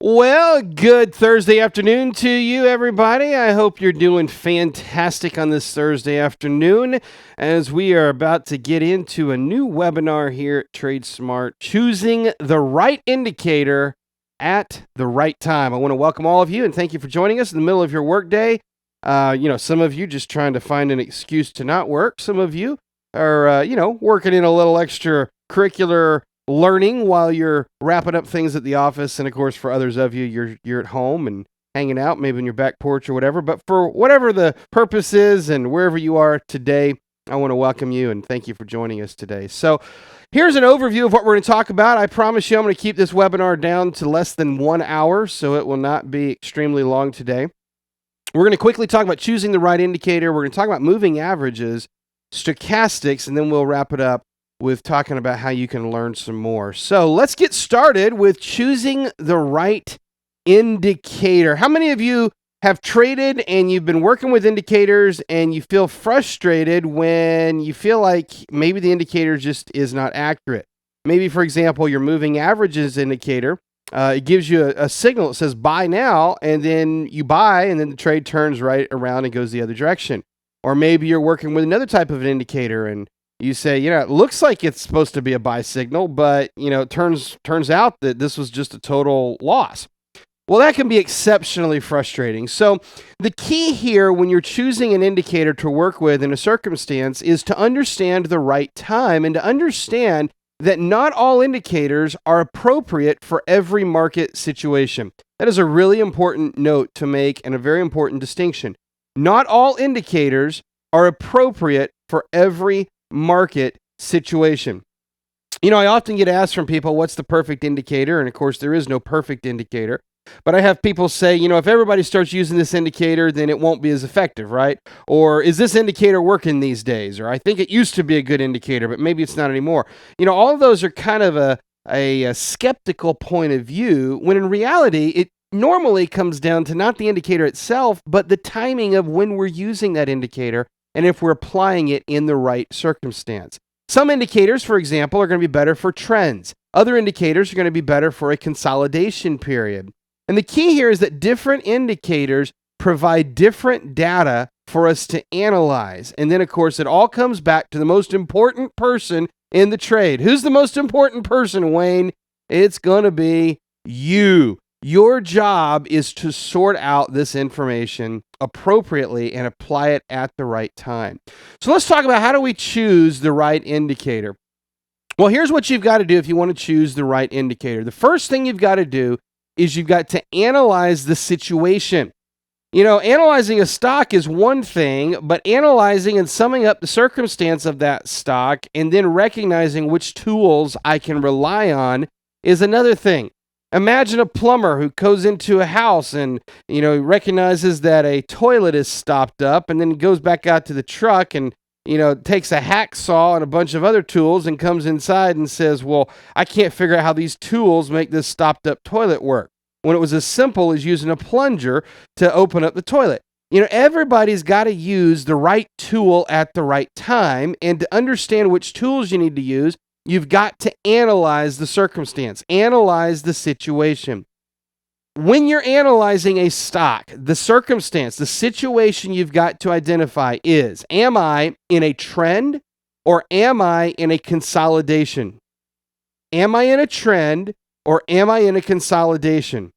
Well, good Thursday afternoon to you, everybody. I hope you're doing fantastic on this Thursday afternoon as we are about to get into a new webinar here at TradeSmart, choosing the right indicator at the right time. I want to welcome all of you and thank you for joining us in the middle of your workday. Some of you just trying to find an excuse to not work. Some of you are, working in a little extra curricular learning while you're wrapping up things at the office. And of course, for others of you, you're at home and hanging out, maybe on your back porch or whatever. But for whatever the purpose is and wherever you are today, I want to welcome you and thank you for joining us today. So here's an overview of what we're going to talk about. I promise you I'm going to keep this webinar down to less than 1 hour, so it will not be extremely long today. We're going to quickly talk about choosing the right indicator. We're going to talk about moving averages, stochastics, and then we'll wrap it up with talking about how you can learn some more. So let's get started with choosing the right indicator. How many of you have traded and you've been working with indicators and you feel frustrated when you feel like maybe the indicator just is not accurate? Maybe, for example, your moving averages indicator, it gives you a signal that says buy now, and then you buy and then the trade turns right around and goes the other direction. Or maybe you're working with another type of an indicator and you say, it looks like it's supposed to be a buy signal, but, it turns out that this was just a total loss. Well, that can be exceptionally frustrating. So the key here when you're choosing an indicator to work with in a circumstance is to understand the right time and to understand that not all indicators are appropriate for every market situation. That is a really important note to make and a very important distinction. Not all indicators are appropriate for every market situation. I often get asked from people, what's the perfect indicator? And of course, there is no perfect indicator. But I have people say, if everybody starts using this indicator, then it won't be as effective, right? Or is this indicator working these days? Or I think it used to be a good indicator, but maybe it's not anymore. All of those are kind of a skeptical point of view, when in reality, it normally comes down to not the indicator itself, but the timing of when we're using that indicator and if we're applying it in the right circumstance. Some indicators, for example, are going to be better for trends. Other indicators are going to be better for a consolidation period. And the key here is that different indicators provide different data for us to analyze. And then, of course, it all comes back to the most important person in the trade. Who's the most important person, Wayne? It's going to be you. Your job is to sort out this information appropriately and apply it at the right time. So let's talk about how do we choose the right indicator. Well, here's what you've got to do if you want to choose the right indicator. The first thing you've got to do is you've got to analyze the situation. Analyzing a stock is one thing, but analyzing and summing up the circumstance of that stock and then recognizing which tools I can rely on is another thing. Imagine a plumber who goes into a house and, recognizes that a toilet is stopped up and then goes back out to the truck and, takes a hacksaw and a bunch of other tools and comes inside and says, well, I can't figure out how these tools make this stopped up toilet work, when it was as simple as using a plunger to open up the toilet. Everybody's got to use the right tool at the right time, and to understand which tools you need to use, you've got to analyze the circumstance, analyze the situation. When you're analyzing a stock, the circumstance, the situation you've got to identify is, am I in a trend or am I in a consolidation? Am I in a trend or am I in a consolidation?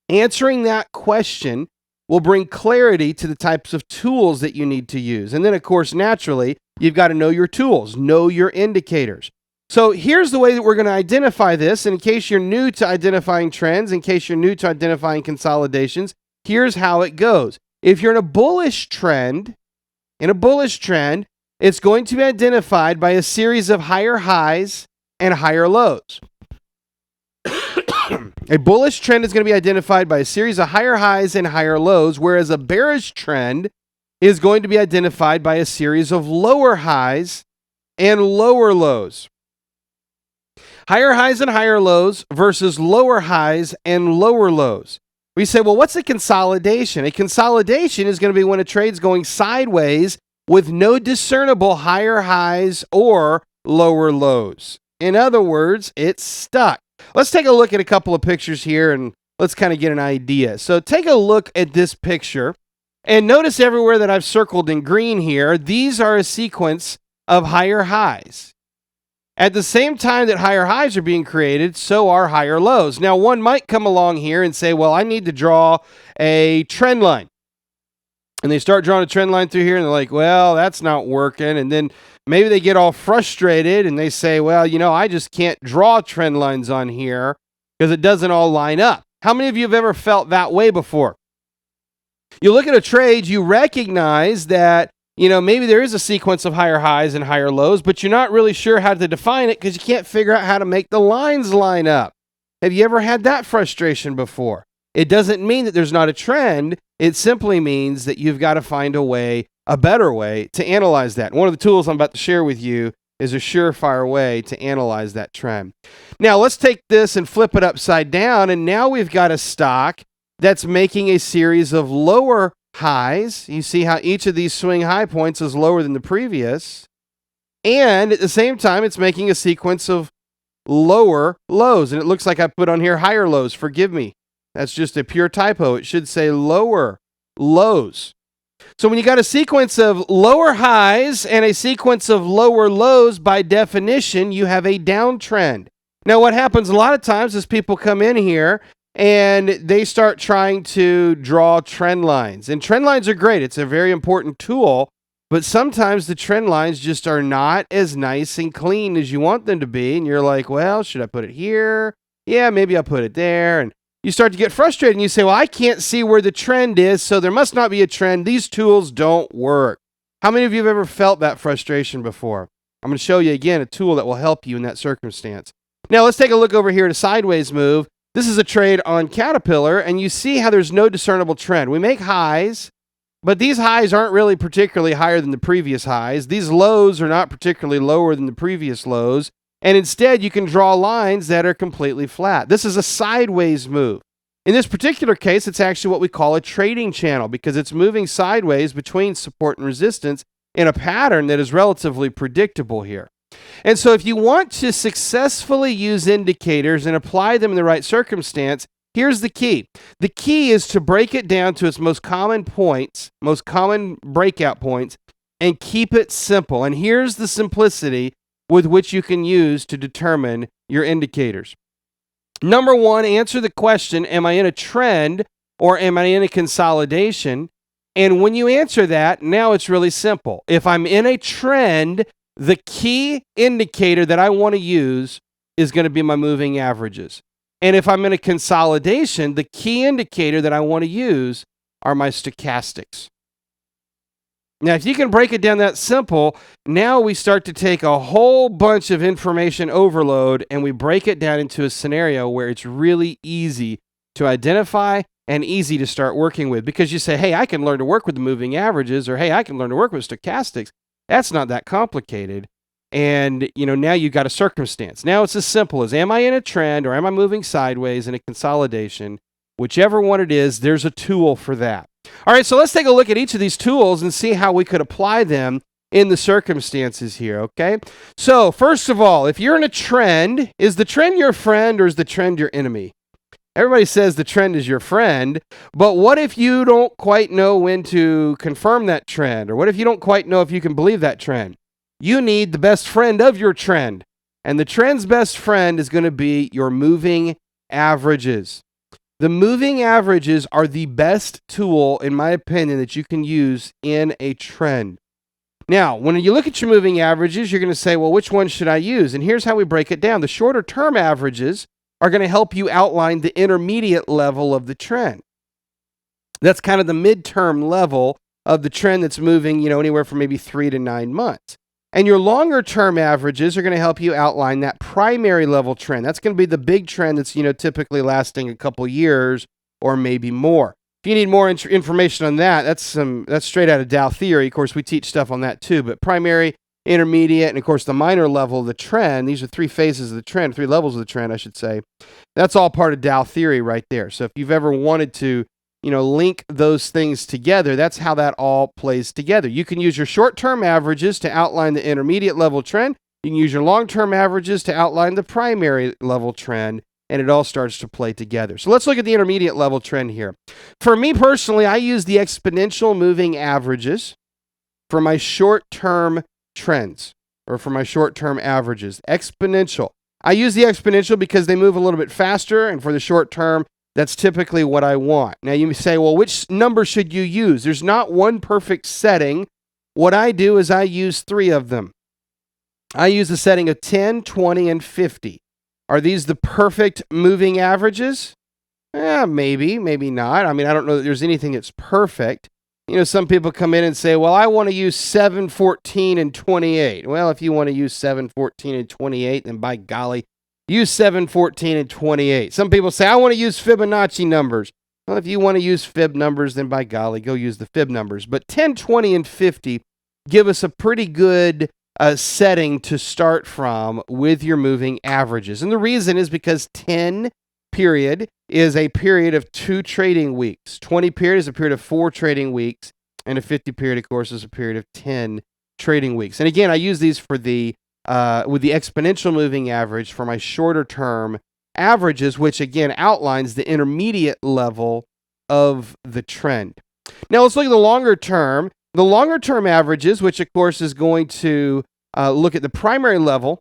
Answering that question will bring clarity to the types of tools that you need to use. And then, of course, naturally, you've got to know your tools, know your indicators. So here's the way that we're going to identify this. And in case you're new to identifying trends, in case you're new to identifying consolidations, here's how it goes. If you're in a bullish trend, it's going to be identified by a series of higher highs and higher lows. A bullish trend is going to be identified by a series of higher highs and higher lows, whereas a bearish trend is going to be identified by a series of lower highs and lower lows. Higher highs and higher lows versus lower highs and lower lows. We say, well, what's a consolidation? A consolidation is going to be when a trade's going sideways with no discernible higher highs or lower lows. In other words, it's stuck. Let's take a look at a couple of pictures here and let's kind of get an idea. So take a look at this picture and notice everywhere that I've circled in green here, these are a sequence of higher highs. At the same time that higher highs are being created, so are higher lows. Now, one might come along here and say, well, I need to draw a trend line. And they start drawing a trend line through here, and they're like, well, that's not working. And then maybe they get all frustrated, and they say, well, I just can't draw trend lines on here because it doesn't all line up. How many of you have ever felt that way before? You look at a trade, you recognize that, maybe there is a sequence of higher highs and higher lows, but you're not really sure how to define it because you can't figure out how to make the lines line up. Have you ever had that frustration before? It doesn't mean that there's not a trend. It simply means that you've got to find a better way to analyze that. One of the tools I'm about to share with you is a surefire way to analyze that trend. Now, let's take this and flip it upside down, and now we've got a stock that's making a series of lower highs. You see how each of these swing high points is lower than the previous. And at the same time, it's making a sequence of lower lows. And it looks like I put on here higher lows. Forgive me. That's just a pure typo. It should say lower lows. So when you got a sequence of lower highs and a sequence of lower lows, by definition, you have a downtrend. Now, what happens a lot of times is people come in here and they start trying to draw trend lines. And trend lines are great. It's a very important tool. But sometimes the trend lines just are not as nice and clean as you want them to be. And you're like, well, should I put it here? Yeah, maybe I'll put it there. And you start to get frustrated and you say, well, I can't see where the trend is, so there must not be a trend. These tools don't work. How many of you have ever felt that frustration before? I'm going to show you again a tool that will help you in that circumstance. Now, let's take a look over here at a sideways move. This is a trade on Caterpillar, and you see how there's no discernible trend. We make highs, but these highs aren't really particularly higher than the previous highs. These lows are not particularly lower than the previous lows. And instead, you can draw lines that are completely flat. This is a sideways move. In this particular case, it's actually what we call a trading channel because it's moving sideways between support and resistance in a pattern that is relatively predictable here. And so if you want to successfully use indicators and apply them in the right circumstance, here's the key. The key is to break it down to its most common points, most common breakout points, and keep it simple. And here's the simplicity with which you can use to determine your indicators. Number one, answer the question, am I in a trend or am I in a consolidation? And when you answer that, now it's really simple. If I'm in a trend, the key indicator that I want to use is going to be my moving averages. And if I'm in a consolidation, the key indicator that I want to use are my stochastics. Now, if you can break it down that simple, now we start to take a whole bunch of information overload and we break it down into a scenario where it's really easy to identify and easy to start working with. Because you say, hey, I can learn to work with the moving averages, or hey, I can learn to work with stochastics. That's not that complicated. And, now you've got a circumstance. Now it's as simple as, am I in a trend or am I moving sideways in a consolidation? Whichever one it is, there's a tool for that. All right, so let's take a look at each of these tools and see how we could apply them in the circumstances here, okay? So, first of all, if you're in a trend, is the trend your friend or is the trend your enemy? Everybody says the trend is your friend, but what if you don't quite know when to confirm that trend? Or what if you don't quite know if you can believe that trend? You need the best friend of your trend. And the trend's best friend is going to be your moving averages. The moving averages are the best tool, in my opinion, that you can use in a trend. Now, when you look at your moving averages, you're going to say, well, which one should I use? And here's how we break it down. The shorter term averages are going to help you outline the intermediate level of the trend. That's kind of the midterm level of the trend that's moving, anywhere from maybe 3 to 9 months. And your longer term averages are going to help you outline that primary level trend. That's going to be the big trend that's, typically lasting a couple years or maybe more. If you need more information on that, that's straight out of Dow theory. Of course, we teach stuff on that too. But primary, intermediate, and of course the minor level of the trend, these are 3 phases of the trend, 3 levels of the trend, I should say. That's all part of Dow theory right there. So if you've ever wanted to, link those things together, that's how that all plays together. You can use your short-term averages to outline the intermediate level trend. You can use your long-term averages to outline the primary level trend. and it all starts to play together. So let's look at the intermediate level trend here. For me personally, I use the exponential moving averages for my short-term trends, or for my short-term averages. Exponential. I use the exponential because they move a little bit faster, and for the short term, that's typically what I want. Now you may say, well, which number should you use? There's not one perfect setting. What I do is I use 3 of them. I use a setting of 10, 20, and 50. Are these the perfect moving averages? Maybe, maybe not. I mean, I don't know that there's anything that's perfect. You know, some people come in and say, well, I want to use 7, 14, and 28. Well, if you want to use 7, 14, and 28, then by golly, use 7, 14, and 28. Some people say, I want to use Fibonacci numbers. Well, if you want to use fib numbers, then by golly, go use the fib numbers. But 10, 20, and 50 give us a pretty good setting to start from with your moving averages. And the reason is because 10 period is a period of 2 trading weeks. 20 period is a period of 4 trading weeks. And a 50 period, of course, is a period of 10 trading weeks. And again, I use these for the with the exponential moving average for my shorter term averages, which again outlines the intermediate level of the trend. Now let's look at the longer term. The longer term averages, which of course is going to look at the primary level.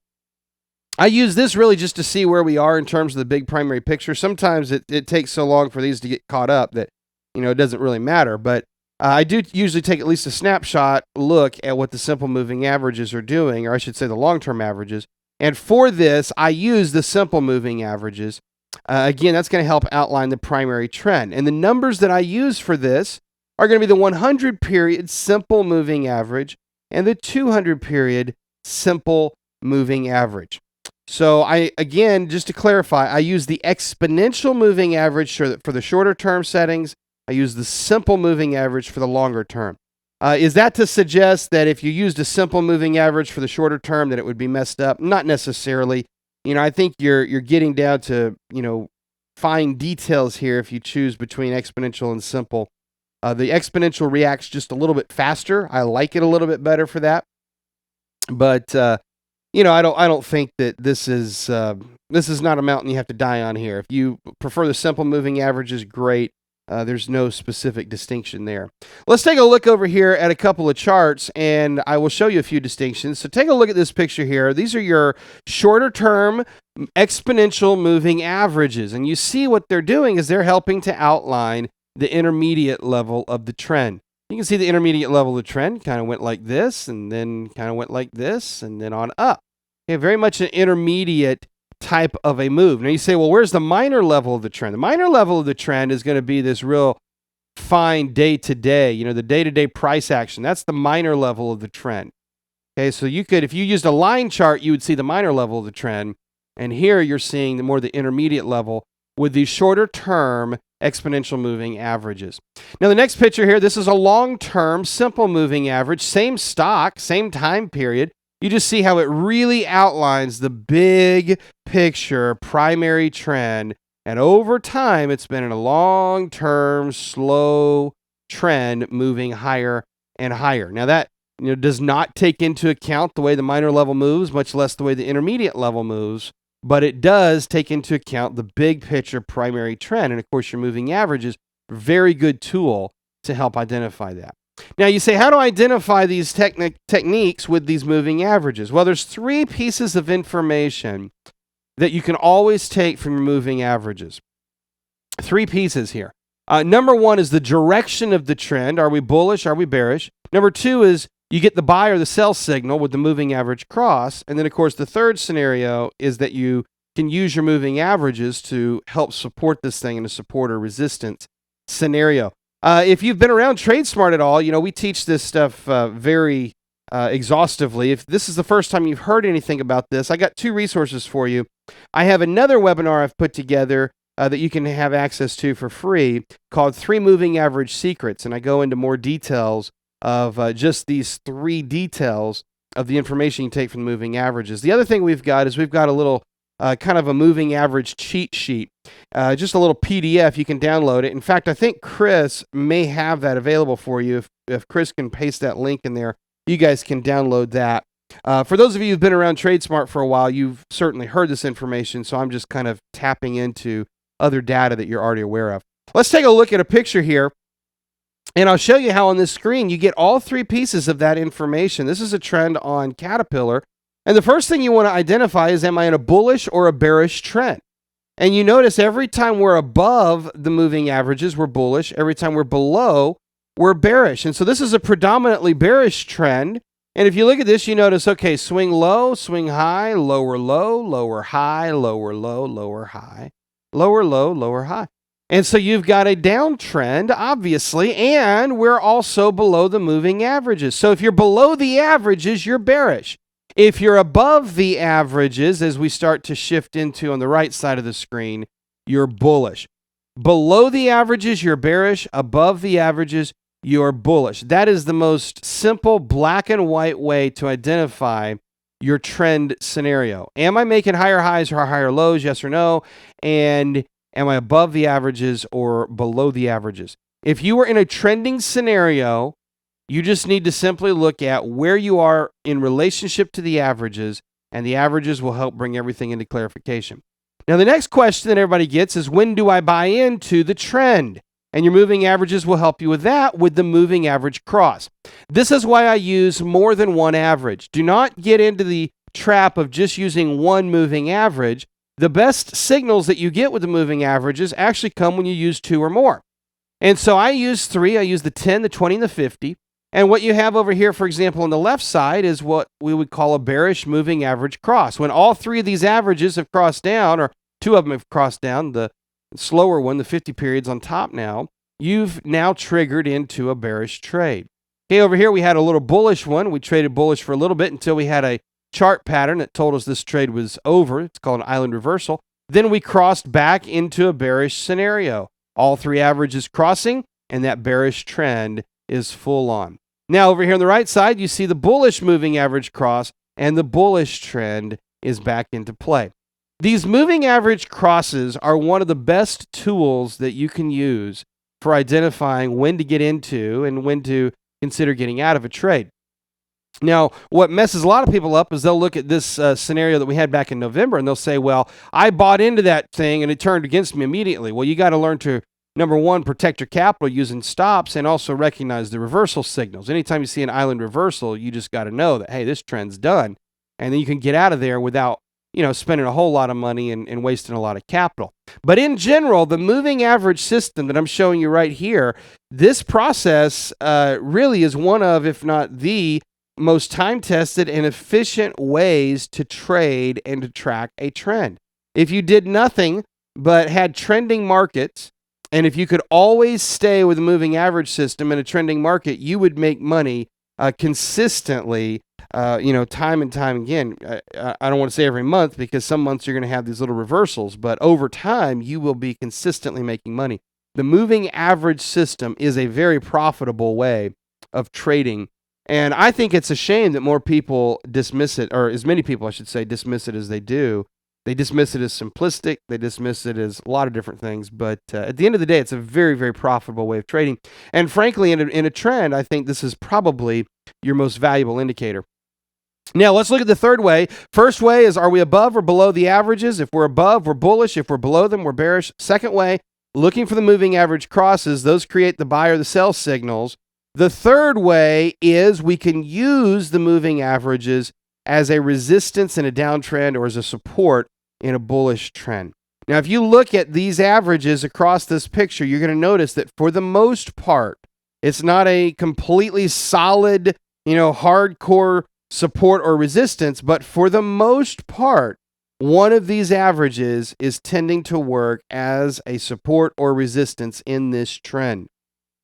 I use this really just to see where we are in terms of the big primary picture. Sometimes it takes so long for these to get caught up that, you know, it doesn't really matter. But I do usually take at least a snapshot look at what the simple moving averages are doing, or I should say the long-term averages. And for this, I use the simple moving averages. Again, that's going to help outline the primary trend. And the numbers that I use for this are going to be the 100 period simple moving average and the 200 period simple moving average. So again, just to clarify, I use the exponential moving average for the shorter term settings. I use the simple moving average for the longer term. Is that to suggest that if you used a simple moving average for the shorter term that it would be messed up? Not necessarily. You know, I think you're getting down to, you know, fine details here if you choose between exponential and simple. The exponential reacts just a little bit faster. I like it a little bit better for that. But you know, I don't think that this is not a mountain you have to die on here. If you prefer the simple moving averages, great. There's no specific distinction there. Let's take a look over here at a couple of charts, and I will show you a few distinctions. So take a look at this picture here. These are your shorter term exponential moving averages, and you see what they're doing is they're helping to outline the intermediate level of the trend. You can see the intermediate level of the trend kind of went like this, and then kind of went like this, and then on up. Okay, very much an intermediate type of a move. Now you say, well, where's the minor level of the trend? The minor level of the trend is going to be this real fine day-to-day, you know, the day-to-day price action. That's the minor level of the trend. Okay, so you could, if you used a line chart, you would see the minor level of the trend. And here you're seeing the intermediate level with these shorter term exponential moving averages. Now the next picture here, this is a long-term simple moving average, same stock, same time period. You just see how it really outlines the big picture primary trend. And over time, it's been in a long-term, slow trend moving higher and higher. Now that does not take into account the way the minor level moves, much less the way the intermediate level moves. But it does take into account the big picture primary trend. And of course, your moving averages, very good tool to help identify that. Now you say, how do I identify these techniques with these moving averages? Well, there's 3 pieces of information that you can always take from your moving averages. 3 pieces here. Number 1 is the direction of the trend. Are we bullish? Are we bearish? Number 2 is you get the buy or the sell signal with the moving average cross. And then, of course, the third scenario is that you can use your moving averages to help support this thing in a support or resistance scenario. If you've been around TradeSmart at all, we teach this stuff very exhaustively. If this is the first time you've heard anything about this, I got 2 resources for you. I have another webinar I've put together that you can have access to for free called 3 Moving Average Secrets. And I go into more details of just these 3 details of the information you take from the moving averages. The other thing we've got a little kind of a moving average cheat sheet, just a little PDF. You can download it. In fact, I think Chris may have that available for you. If Chris can paste that link in there, you guys can download that For those of you who've been around TradeSmart for a while, you've certainly heard this information, so I'm just kind of tapping into other data that you're already aware of. Let's take a look at a picture here, and I'll show you how on this screen you get all three pieces of that information. This is a trend on Caterpillar, and the first thing you want to identify is, am I in a bullish or a bearish trend? And you notice every time we're above the moving averages, we're bullish. Every time we're below, we're bearish. And so this is a predominantly bearish trend. And if you look at this, you notice, okay, swing low, swing high, lower low, lower high, lower low, lower high, lower low, lower high. And so you've got a downtrend, obviously, and we're also below the moving averages. So if you're below the averages, you're bearish. If you're above the averages, as we start to shift into on the right side of the screen, you're bullish. Below the averages, you're bearish. Above the averages, you're bullish. That is the most simple black and white way to identify your trend scenario. Am I making higher highs or higher lows? Yes or no? And am I above the averages or below the averages? If you are in a trending scenario, you just need to simply look at where you are in relationship to the averages, and the averages will help bring everything into clarification. Now, the next question that everybody gets is, when do I buy into the trend? And your moving averages will help you with that with the moving average cross. This is why I use more than one average. Do not get into the trap of just using one moving average. The best signals that you get with the moving averages actually come when you use two or more. And so I use three. I use the 10, the 20, and the 50. And what you have over here, for example, on the left side is what we would call a bearish moving average cross. When all three of these averages have crossed down, or two of them have crossed down, the slower one, the 50 periods on top now, you've now triggered into a bearish trade. Okay, over here we had a little bullish one. We traded bullish for a little bit until we had a chart pattern that told us this trade was over. It's called an island reversal. Then we crossed back into a bearish scenario. All three averages crossing, and that bearish trend is full on. Now over here on the right side, you see the bullish moving average cross, and the bullish trend is back into play. These moving average crosses are one of the best tools that you can use for identifying when to get into and when to consider getting out of a trade. Now, what messes a lot of people up is they'll look at this scenario that we had back in November, and they'll say, well, I bought into that thing and it turned against me immediately. Well, you got to learn to, number one, protect your capital using stops, and also recognize the reversal signals. Anytime you see an island reversal, you just got to know that, hey, this trend's done. And then you can get out of there without spending a whole lot of money and wasting a lot of capital. But in general, the moving average system that I'm showing you right here, this process really is one of, if not the most time-tested and efficient ways to trade and to track a trend. If you did nothing but had trending markets, and if you could always stay with a moving average system in a trending market, you would make money consistently, time and time again. I don't want to say every month, because some months you're going to have these little reversals, but over time, you will be consistently making money. The moving average system is a very profitable way of trading, and I think it's a shame that more people dismiss it, or as many people, I should say, dismiss it as they do. They dismiss it as simplistic. They dismiss it as a lot of different things. But at the end of the day, it's a very, very profitable way of trading. And frankly, in a trend, I think this is probably your most valuable indicator. Now, let's look at the third way. First way is, are we above or below the averages? If we're above, we're bullish. If we're below them, we're bearish. Second way, looking for the moving average crosses. Those create the buy or the sell signals. The third way is we can use the moving averages as a resistance in a downtrend or as a support in a bullish trend. Now, if you look at these averages across this picture, you're going to notice that for the most part, it's not a completely solid, hardcore support or resistance, but for the most part, one of these averages is tending to work as a support or resistance in this trend.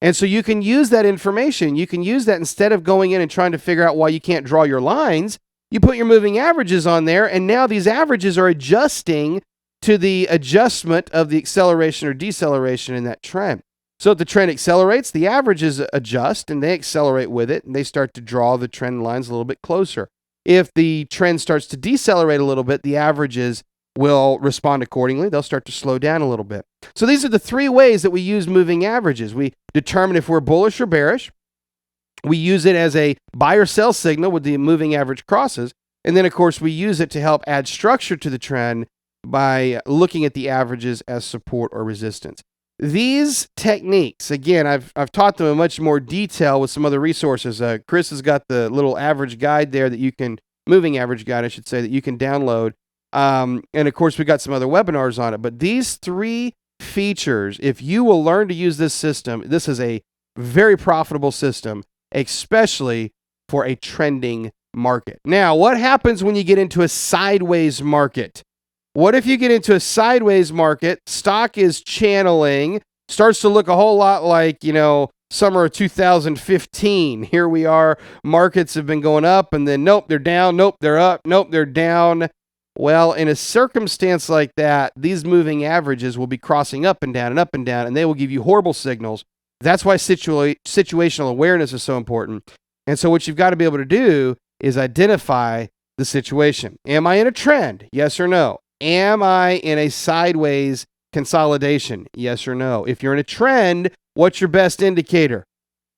And so you can use that information. You can use that instead of going in and trying to figure out why you can't draw your lines. You put your moving averages on there, and now these averages are adjusting to the adjustment of the acceleration or deceleration in that trend. So if the trend accelerates, the averages adjust, and they accelerate with it, and they start to draw the trend lines a little bit closer. If the trend starts to decelerate a little bit, the averages will respond accordingly. They'll start to slow down a little bit. So these are the three ways that we use moving averages. We determine if we're bullish or bearish. We use it as a buy or sell signal with the moving average crosses. And then, of course, we use it to help add structure to the trend by looking at the averages as support or resistance. These techniques, again, I've taught them in much more detail with some other resources. Chris has got the little average guide there that you can, moving average guide, I should say, that you can download. And of course, we got some other webinars on it. But these three features, if you will learn to use this system, this is a very profitable system, especially for a trending market. Now, what happens when you get into a sideways market? What if you get into a sideways market, stock is channeling, starts to look a whole lot like, summer of 2015. Here we are, markets have been going up, and then nope, they're down, nope, they're up, nope, they're down. Well, in a circumstance like that, these moving averages will be crossing up and down, and they will give you horrible signals. That's why situational awareness is so important. And so what you've got to be able to do is identify the situation. Am I in a trend? Yes or no? Am I in a sideways consolidation? Yes or no? If you're in a trend, what's your best indicator?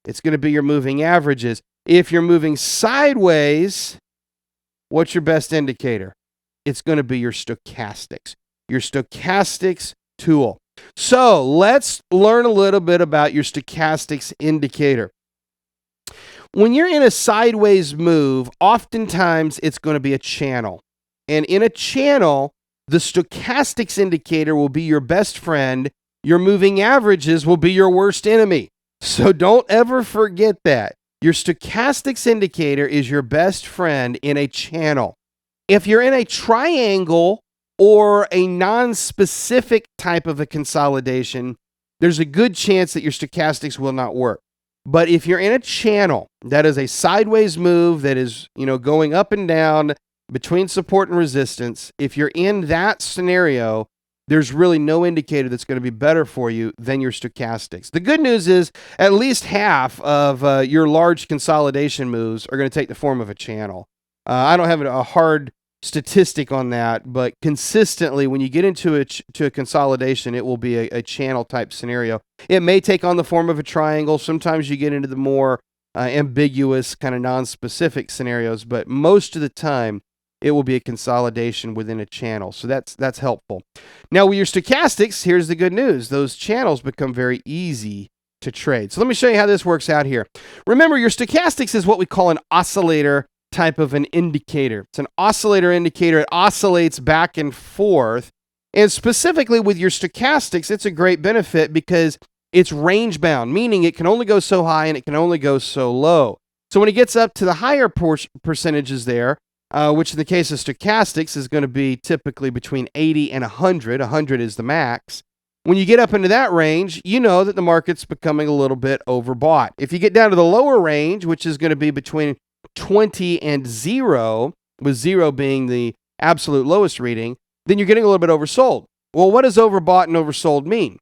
It's going to be your moving averages. If you're moving sideways, what's your best indicator? It's going to be your stochastics tool. So let's learn a little bit about your stochastics indicator. When you're in a sideways move, oftentimes it's going to be a channel. And in a channel, the stochastics indicator will be your best friend. Your moving averages will be your worst enemy. So don't ever forget that. Your stochastics indicator is your best friend in a channel. If you're in a triangle or a non-specific type of a consolidation, there's a good chance that your stochastics will not work. But if you're in a channel that is a sideways move that is, going up and down between support and resistance, if you're in that scenario, there's really no indicator that's going to be better for you than your stochastics. The good news is at least half of your large consolidation moves are going to take the form of a channel. I don't have a hard statistic on that, but consistently when you get into a consolidation, it will be a channel type scenario. It may take on the form of a triangle. Sometimes you get into the more ambiguous kind of non-specific scenarios, but most of the time it will be a consolidation within a channel. So that's helpful. Now with your stochastics, here's the good news. Those channels become very easy to trade. So let me show you how this works out here. Remember, your stochastics is what we call an oscillator type of an indicator. It's an oscillator indicator. It oscillates back and forth. And specifically with your stochastics, it's a great benefit because it's range bound, meaning it can only go so high and it can only go so low. So when it gets up to the higher percentages there, which in the case of stochastics is going to be typically between 80 and 100. 100 is the max. When you get up into that range, you know that the market's becoming a little bit overbought. If you get down to the lower range, which is going to be between 20 and 0, with 0 being the absolute lowest reading, then you're getting a little bit oversold. Well, what does overbought and oversold mean?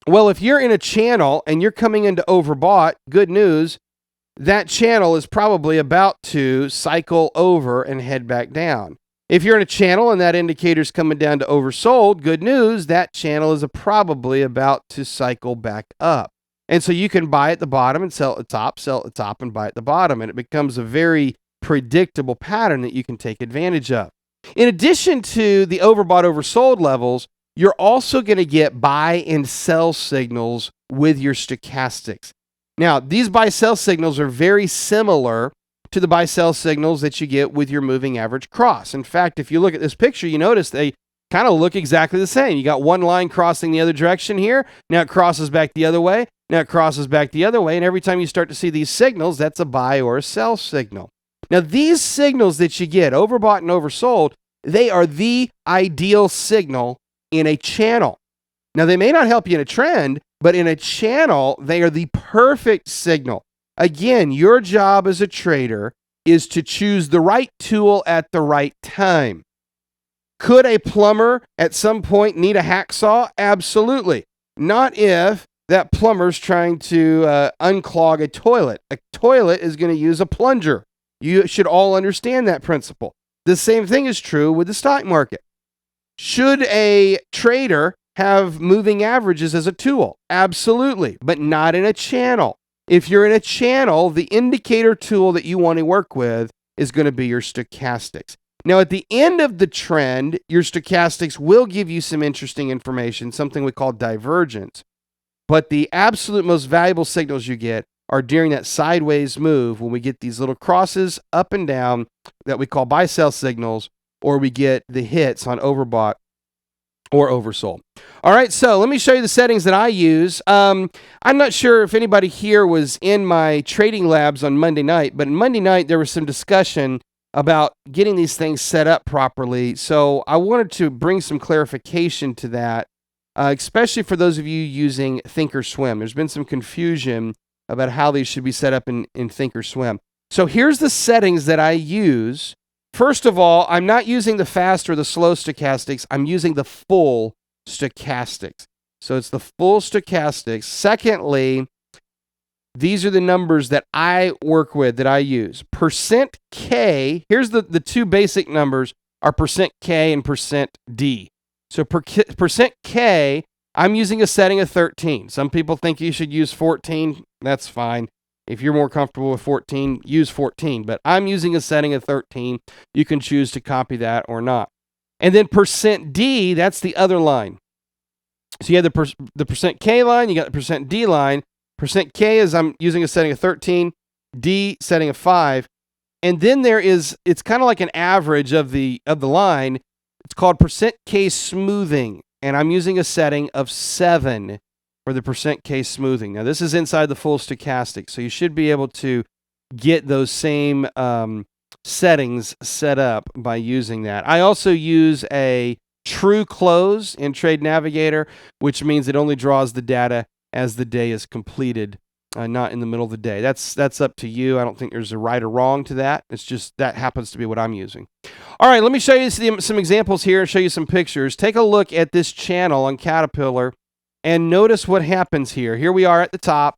Well, if you're in a channel and you're coming into overbought, good news, that channel is probably about to cycle over and head back down. If you're in a channel and that indicator's coming down to oversold, good news, that channel is probably about to cycle back up. And so you can buy at the bottom and sell at the top, sell at the top and buy at the bottom. And it becomes a very predictable pattern that you can take advantage of. In addition to the overbought, oversold levels, you're also going to get buy and sell signals with your stochastics. Now, these buy-sell signals are very similar to the buy-sell signals that you get with your moving average cross. In fact, if you look at this picture, you notice they kind of look exactly the same. You got one line crossing the other direction here. Now it crosses back the other way. Now it crosses back the other way. And every time you start to see these signals, that's a buy or a sell signal. Now, these signals that you get, overbought and oversold, they are the ideal signal in a channel. Now, they may not help you in a trend, but in a channel, they are the perfect signal. Again, your job as a trader is to choose the right tool at the right time. Could a plumber at some point need a hacksaw? Absolutely. Not if that plumber's trying to unclog a toilet. A toilet is going to use a plunger. You should all understand that principle. The same thing is true with the stock market. Should a trader have moving averages as a tool? Absolutely, but not in a channel. If you're in a channel, the indicator tool that you want to work with is going to be your stochastics. Now, at the end of the trend, your stochastics will give you some interesting information, something we call divergence. But the absolute most valuable signals you get are during that sideways move when we get these little crosses up and down that we call buy-sell signals, or we get the hits on overbought or oversold. All right, so let me show you the settings that I use. I'm not sure if anybody here was in my trading labs on Monday night, but on Monday night there was some discussion about getting these things set up properly. So I wanted to bring some clarification to that, especially for those of you using Thinkorswim. There's been some confusion about how these should be set up in Thinkorswim. So here's the settings that I use. First of all, I'm not using the fast or the slow stochastics. I'm using the full stochastics. So it's the full stochastics. Secondly, these are the numbers that I work with, that I use. Percent K, here's the two basic numbers, are percent K and percent D. So percent K, I'm using a setting of 13. Some people think you should use 14. That's fine. If you're more comfortable with 14, use 14. But I'm using a setting of 13. You can choose to copy that or not. And then percent D, that's the other line. So you have the percent K line, you got the percent D line. Percent K is I'm using a setting of 13, D setting of 5. And then it's kind of like an average of the line. It's called percent K smoothing. And I'm using a setting of 7 for the percent K smoothing. Now, this is inside the full stochastic, so you should be able to get those same settings set up by using that. I also use a true close in Trade Navigator, which means it only draws the data as the day is completed, not in the middle of the day. That's up to you. I don't think there's a right or wrong to that. It's just that happens to be what I'm using. All right, let me show you some examples here and show you some pictures. Take a look at this channel on Caterpillar and notice what happens here. Here we are at the top,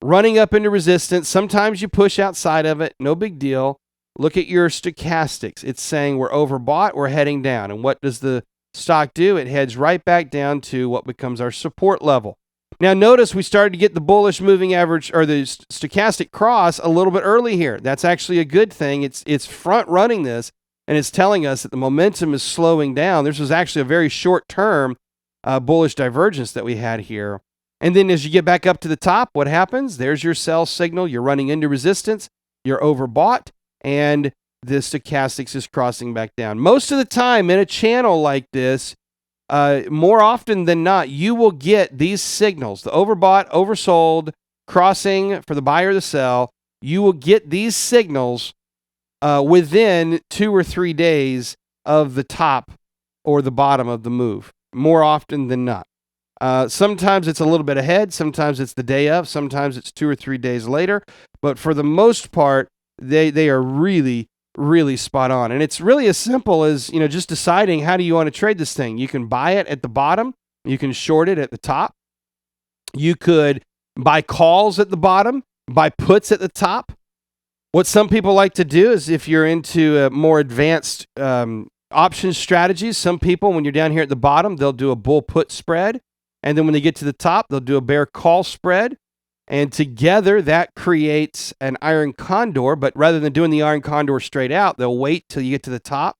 running up into resistance. Sometimes you push outside of it, no big deal. Look at your stochastics. It's saying we're overbought, we're heading down. And what does the stock do? It heads right back down to what becomes our support level. Now notice we started to get the bullish moving average, or the stochastic cross, a little bit early here. That's actually a good thing. It's front running this, and it's telling us that the momentum is slowing down. This was actually a very short-term bullish divergence that we had here. And then as you get back up to the top, what happens? There's your sell signal. You're running into resistance. You're overbought, and the stochastics is crossing back down. Most of the time in a channel like this, more often than not, you will get these signals, the overbought, oversold, crossing for the buy or the sell. You will get these signals within 2 or 3 days of the top or the bottom of the move, more often than not. Sometimes it's a little bit ahead, sometimes it's the day of, sometimes it's 2 or 3 days later, but for the most part, they are really spot on. And it's really as simple as, just deciding how do you want to trade this thing. You can buy it at the bottom, you can short it at the top. You could buy calls at the bottom, buy puts at the top. What some people like to do is, if you're into more advanced option strategies, some people, when you're down here at the bottom, they'll do a bull put spread. And then when they get to the top, they'll do a bear call spread. And together that creates an iron condor. But rather than doing the iron condor straight out, they'll wait till you get to the top,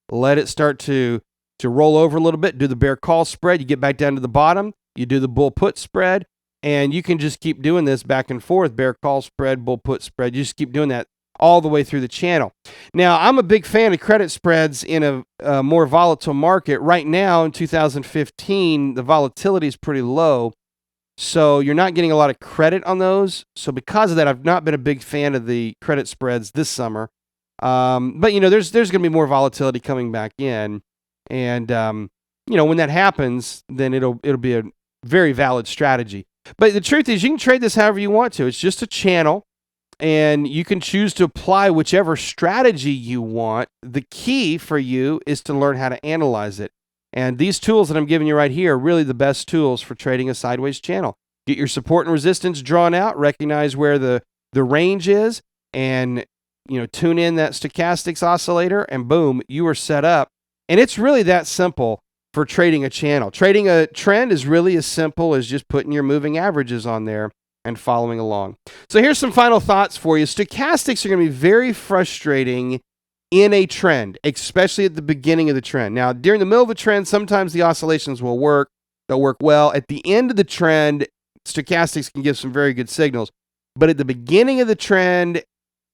let it start to roll over a little bit, do the bear call spread. You get back down to the bottom, you do the bull put spread, and you can just keep doing this back and forth, bear call spread, bull put spread. You just keep doing that all the way through the channel. Now, I'm a big fan of credit spreads in a more volatile market. Right now in 2015, the volatility is pretty low. So you're not getting a lot of credit on those. So because of that, I've not been a big fan of the credit spreads this summer. But there's going to be more volatility coming back in, and when that happens, then it'll be a very valid strategy. But the truth is, you can trade this however you want to. It's just a channel, and you can choose to apply whichever strategy you want. The key for you is to learn how to analyze it. And these tools that I'm giving you right here are really the best tools for trading a sideways channel. Get your support and resistance drawn out, recognize where the range is, and tune in that stochastics oscillator, and boom, you are set up. And it's really that simple for trading a channel. Trading a trend is really as simple as just putting your moving averages on there and following along. So here's some final thoughts for you. Stochastics are going to be very frustrating in a trend, especially at the beginning of the trend. Now, during the middle of the trend, sometimes the oscillations will work. They'll work well. At the end of the trend, stochastics can give some very good signals. But at the beginning of the trend,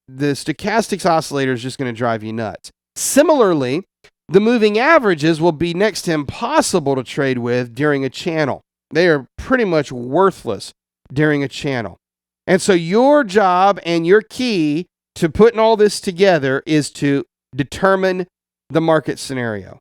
the stochastics oscillator is just going to drive you nuts. Similarly, the moving averages will be next to impossible to trade with during a channel. They are pretty much worthless during a channel. And so your job and your key to putting all this together is to determine the market scenario.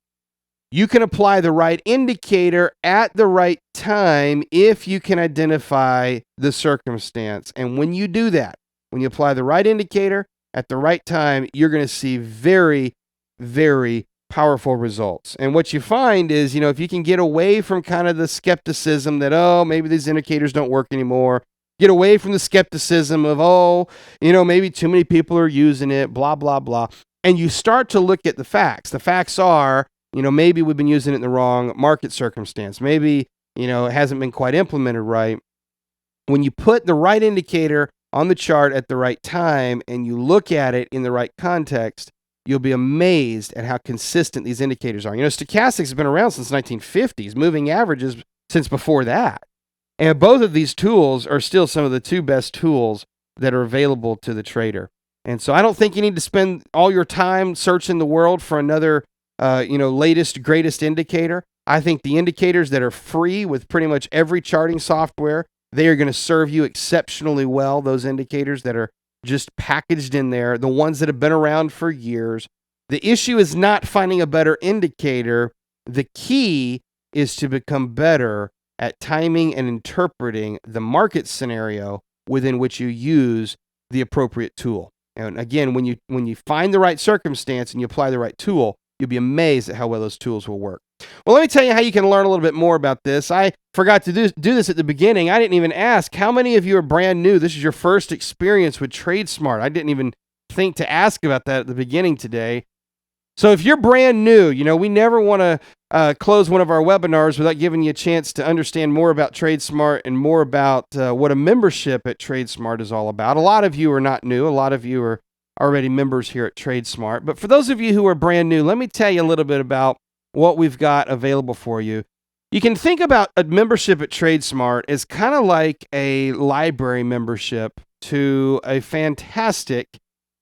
You can apply the right indicator at the right time if you can identify the circumstance. And when you do that, when you apply the right indicator at the right time, you're going to see very, very powerful results. And what you find is, if you can get away from kind of the skepticism that, oh, maybe these indicators don't work anymore, get away from the skepticism of, oh, maybe too many people are using it, blah, blah, blah. And you start to look at the facts. The facts are, maybe we've been using it in the wrong market circumstance. Maybe, it hasn't been quite implemented right. When you put the right indicator on the chart at the right time and you look at it in the right context, you'll be amazed at how consistent these indicators are. Stochastics has been around since the 1950s, moving averages since before that. And both of these tools are still some of the two best tools that are available to the trader. And so I don't think you need to spend all your time searching the world for another, latest, greatest indicator. I think the indicators that are free with pretty much every charting software, they are going to serve you exceptionally well. Those indicators that are just packaged in there, the ones that have been around for years. The issue is not finding a better indicator. The key is to become better at timing and interpreting the market scenario within which you use the appropriate tool. And again, when you find the right circumstance and you apply the right tool, you'll be amazed at how well those tools will work. Well, let me tell you how you can learn a little bit more about this. I forgot to do this at the beginning. I didn't even ask how many of you are brand new. This is your first experience with TradeSmart. I didn't even think to ask about that at the beginning today. So if you're brand new, we never want to close one of our webinars without giving you a chance to understand more about TradeSmart and more about what a membership at TradeSmart is all about. A lot of you are not new. A lot of you are already members here at TradeSmart. But for those of you who are brand new, let me tell you a little bit about what we've got available for you. You can think about a membership at TradeSmart as kind of like a library membership to a fantastic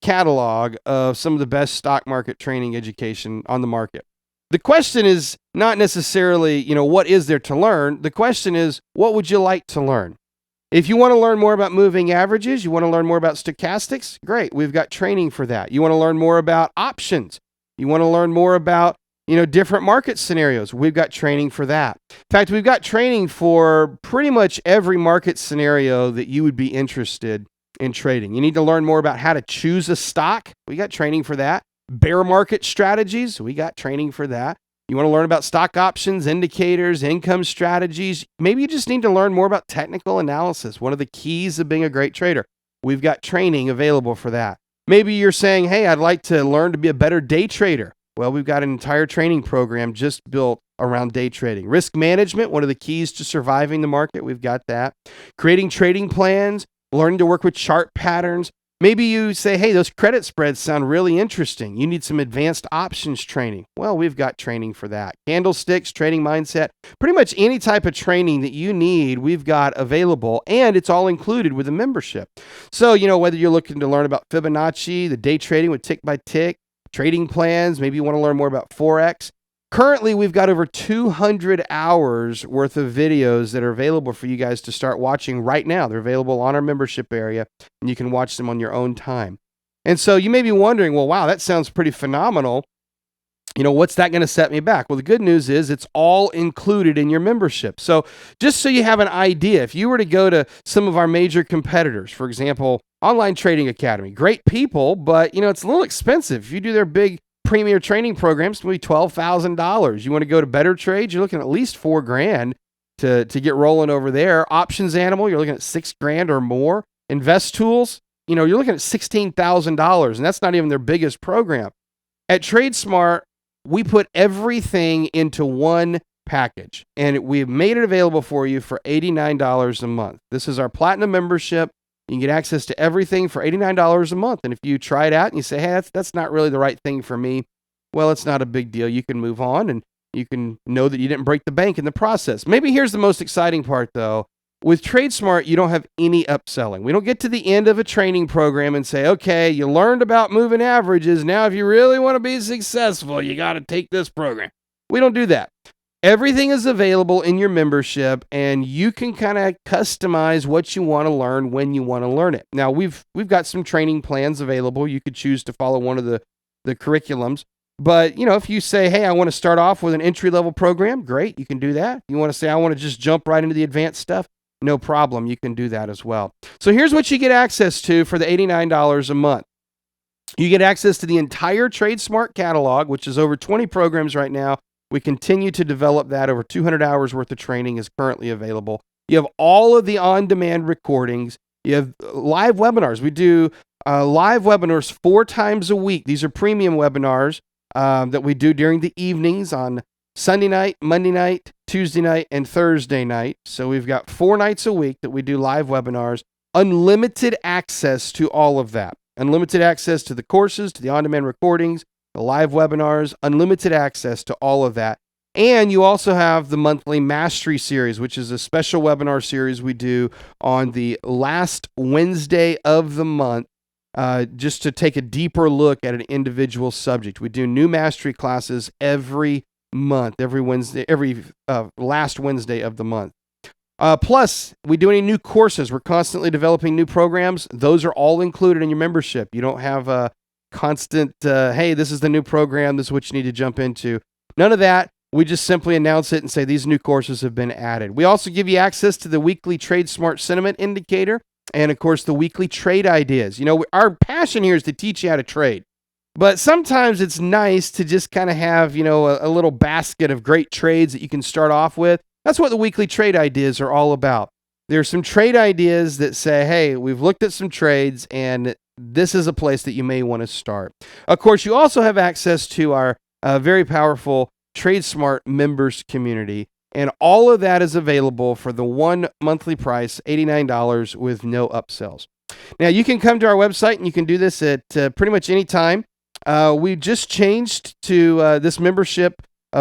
catalog of some of the best stock market training education on the market. The question is not necessarily, what is there to learn? The question is, what would you like to learn? If you want to learn more about moving averages, you want to learn more about stochastics, great. We've got training for that. You want to learn more about options. You want to learn more about, different market scenarios. We've got training for that. In fact, we've got training for pretty much every market scenario that you would be interested in trading. You need to learn more about how to choose a stock. We got training for that. Bear market strategies. We got training for that. You want to learn about stock options, indicators, income strategies. Maybe you just need to learn more about technical analysis. One of the keys of being a great trader. We've got training available for that. Maybe you're saying, hey, I'd like to learn to be a better day trader. Well, we've got an entire training program just built around day trading. Risk management, one of the keys to surviving the market. We've got that. Creating trading plans, learning to work with chart patterns. Maybe you say, hey, those credit spreads sound really interesting. You need some advanced options training. Well, we've got training for that. Candlesticks, trading mindset, pretty much any type of training that you need, we've got available, and it's all included with a membership. So, whether you're looking to learn about Fibonacci, the day trading with tick by tick, trading plans, maybe you want to learn more about Forex. Currently, we've got over 200 hours worth of videos that are available for you guys to start watching right now. They're available on our membership area, and you can watch them on your own time. And so you may be wondering, well, wow, that sounds pretty phenomenal. What's that going to set me back? Well, the good news is it's all included in your membership. So just so you have an idea, if you were to go to some of our major competitors, for example, Online Trading Academy, great people, but, it's a little expensive. If you do their big premier training programs, it's going to be $12,000. You want to go to Better Trades, you're looking at least $4,000 to get rolling over there. Options Animal, you're looking at $6,000 or more. Invest Tools, you're looking at $16,000, and that's not even their biggest program. At TradeSmart, we put everything into one package, and we've made it available for you for $89 a month. This is our platinum membership. You can get access to everything for $89 a month. And if you try it out and you say, hey, that's not really the right thing for me, well, it's not a big deal. You can move on, and you can know that you didn't break the bank in the process. Maybe here's the most exciting part, though. With TradeSmart, you don't have any upselling. We don't get to the end of a training program and say, okay, you learned about moving averages. Now, if you really want to be successful, you got to take this program. We don't do that. Everything is available in your membership, and you can kind of customize what you want to learn when you want to learn it. Now, we've got some training plans available. You could choose to follow one of the curriculums. But, if you say, hey, I want to start off with an entry-level program, great, you can do that. You want to say, I want to just jump right into the advanced stuff? No problem, you can do that as well. So here's what you get access to for the $89 a month. You get access to the entire TradeSmart catalog, which is over 20 programs right now. We continue to develop that. Over 200 hours worth of training is currently available. You have all of the on-demand recordings. You have live webinars. We do live webinars 4 times a week. These are premium webinars that we do during the evenings on Sunday night, Monday night, Tuesday night, and Thursday night. So we've got 4 nights a week that we do live webinars. Unlimited access to all of that. Unlimited access to the courses, to the on-demand recordings, the live webinars, unlimited access to all of that. And you also have the monthly Mastery Series, which is a special webinar series we do on the last Wednesday of the month, just to take a deeper look at an individual subject. We do new mastery classes every month, every Wednesday, every last Wednesday of the month. Plus, we do any new courses. We're constantly developing new programs. Those are all included in your membership. You don't have a constant, hey, this is the new program, this is what you need to jump into. None of that. We just simply announce it and say these new courses have been added. We also give you access to the weekly TradeSmart Sentiment Indicator and, of course, the weekly trade ideas. Our passion here is to teach you how to trade. But sometimes it's nice to just kind of have, a little basket of great trades that you can start off with. That's what the weekly trade ideas are all about. There's some trade ideas that say, hey, we've looked at some trades and this is a place that you may want to start. Of course, you also have access to our very powerful TradeSmart members community. And all of that is available for the one monthly price, $89 with no upsells. Now, you can come to our website and you can do this at pretty much any time. We just changed to this membership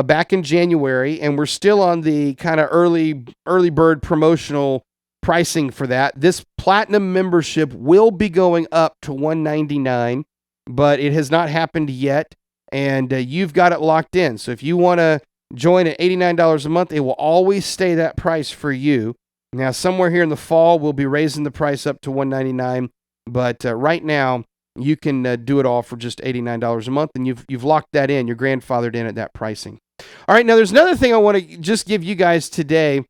back in January, and we're still on the kind of early bird promotional pricing for that. This platinum membership will be going up to $199, but it has not happened yet, and you've got it locked in. So if you want to join at $89 a month, it will always stay that price for you. Now, somewhere here in the fall, we'll be raising the price up to $199, but right now, you can do it all for just $89 a month, and you've locked that in. You're grandfathered in at that pricing. All right, now there's another thing I want to just give you guys today.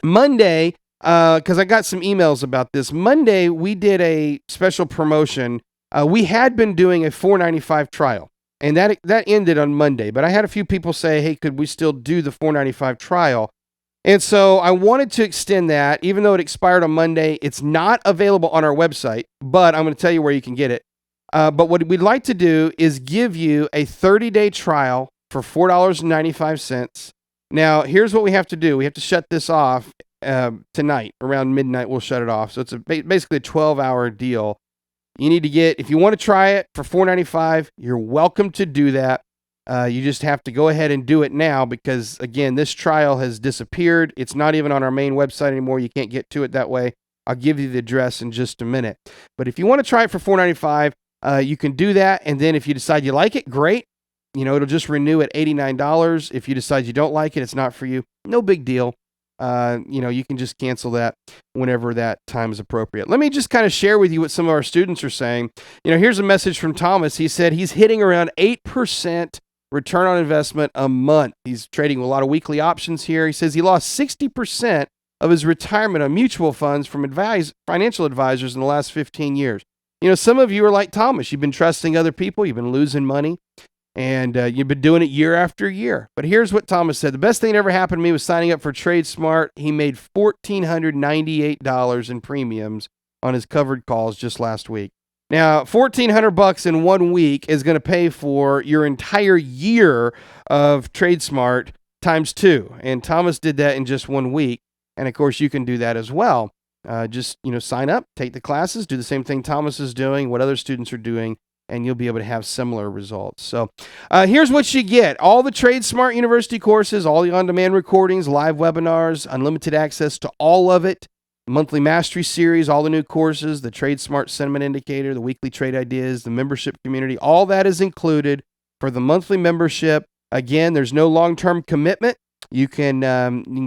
Monday, because I got some emails about this. Monday, we did a special promotion. We had been doing a $4.95 trial, and that ended on Monday. But I had a few people say, hey, could we still do the $4.95 trial? And so I wanted to extend that, even though it expired on Monday. It's not available on our website, but I'm going to tell you where you can get it. But what we'd like to do is give you a 30-day trial for $4.95. Now, here's what we have to do. We have to shut this off tonight. Around midnight, we'll shut it off. So it's basically a 12-hour deal. You need to get, if you want to try it for $4.95, you're welcome to do that. You just have to go ahead and do it now because, again, this trial has disappeared. It's not even on our main website anymore. You can't get to it that way. I'll give you the address in just a minute. But if you want to try it for $4.95, you can do that. And then if you decide you like it, great. It'll just renew at $89. If you decide you don't like it, it's not for you. No big deal. You can just cancel that whenever that time is appropriate. Let me just kind of share with you what some of our students are saying. Here's a message from Thomas. He said he's hitting around 8% return on investment a month. He's trading with a lot of weekly options here. He says he lost 60% of his retirement on mutual funds from financial advisors in the last 15 years. Some of you are like Thomas. You've been trusting other people. You've been losing money. And you've been doing it year after year. But here's what Thomas said. The best thing that ever happened to me was signing up for TradeSmart. He made $1,498 in premiums on his covered calls just last week. Now, $1,400 in 1 week is going to pay for your entire year of TradeSmart times 2. And Thomas did that in just 1 week. And of course, you can do that as well. Just, sign up, take the classes, do the same thing Thomas is doing, what other students are doing, and you'll be able to have similar results. So here's what you get. All the TradeSmart University courses, all the on-demand recordings, live webinars, unlimited access to all of it, monthly mastery series, all the new courses, the TradeSmart sentiment indicator, the weekly trade ideas, the membership community, all that is included for the monthly membership. Again, there's no long-term commitment. You can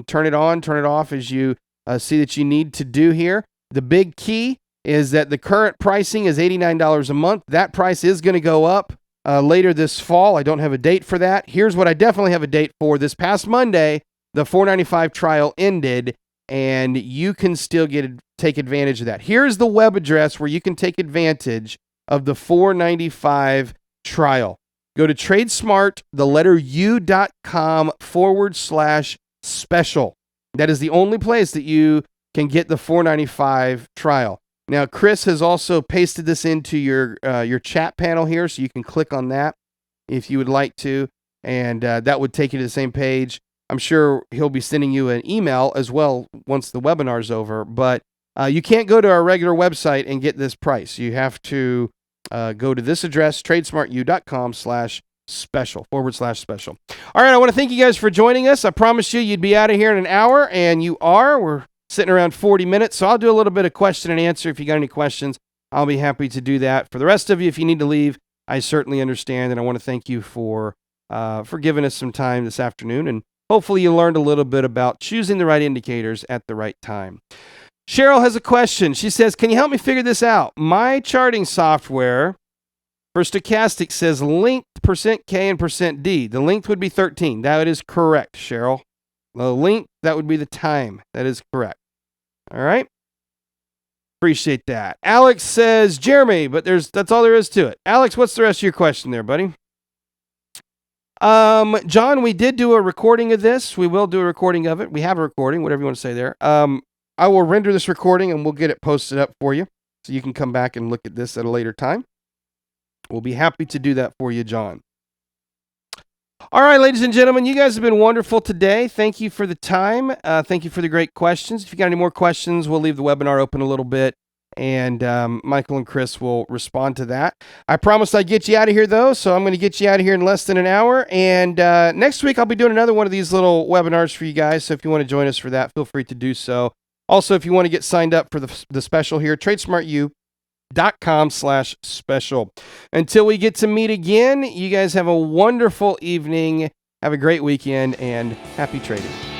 turn it on, turn it off as you see that you need to do here. The big key is that the current pricing is $89 a month. That price is going to go up later this fall. I don't have a date for that. Here's what I definitely have a date for. This past Monday, the $4.95 trial ended, and you can still take advantage of that. Here's the web address where you can take advantage of the $4.95 trial. Go to tradesmartu.com/special. That is the only place that you can get the $4.95 trial. Now, Chris has also pasted this into your chat panel here, so you can click on that if you would like to, and that would take you to the same page. I'm sure he'll be sending you an email as well once the webinar's over, but you can't go to our regular website and get this price. You have to go to this address, tradesmartu.com/special, /special. All right, I want to thank you guys for joining us. I promised you'd be out of here in an hour, and you are. We're sitting around 40 minutes, so I'll do a little bit of question and answer. If you got any questions, I'll be happy to do that. For the rest of you, if you need to leave, I certainly understand, and I want to thank you for giving us some time this afternoon, and hopefully you learned a little bit about choosing the right indicators at the right time. Cheryl has a question. She says, can you help me figure this out? My charting software for stochastics says length %K and %D. The length would be 13. That is correct, Cheryl. The length, that would be the time. That is correct. All right? Appreciate that. Alex says, Jeremy, but that's all there is to it. Alex, what's the rest of your question there, buddy? John, we did do a recording of this. We will do a recording of it. We have a recording, whatever you want to say there. I will render this recording and we'll get it posted up for you so you can come back and look at this at a later time. We'll be happy to do that for you, John. All right, ladies and gentlemen, you guys have been wonderful today. Thank you for the time. Thank you for the great questions. If you got any more questions, we'll leave the webinar open a little bit, and Michael and Chris will respond to that. I promised I'd get you out of here, though, so I'm going to get you out of here in less than an hour. And next week, I'll be doing another one of these little webinars for you guys, so if you want to join us for that, feel free to do so. Also, if you want to get signed up for the special here, tradesmartu.com/special. Until we get to meet again, you guys have a wonderful evening. Have a great weekend and happy trading.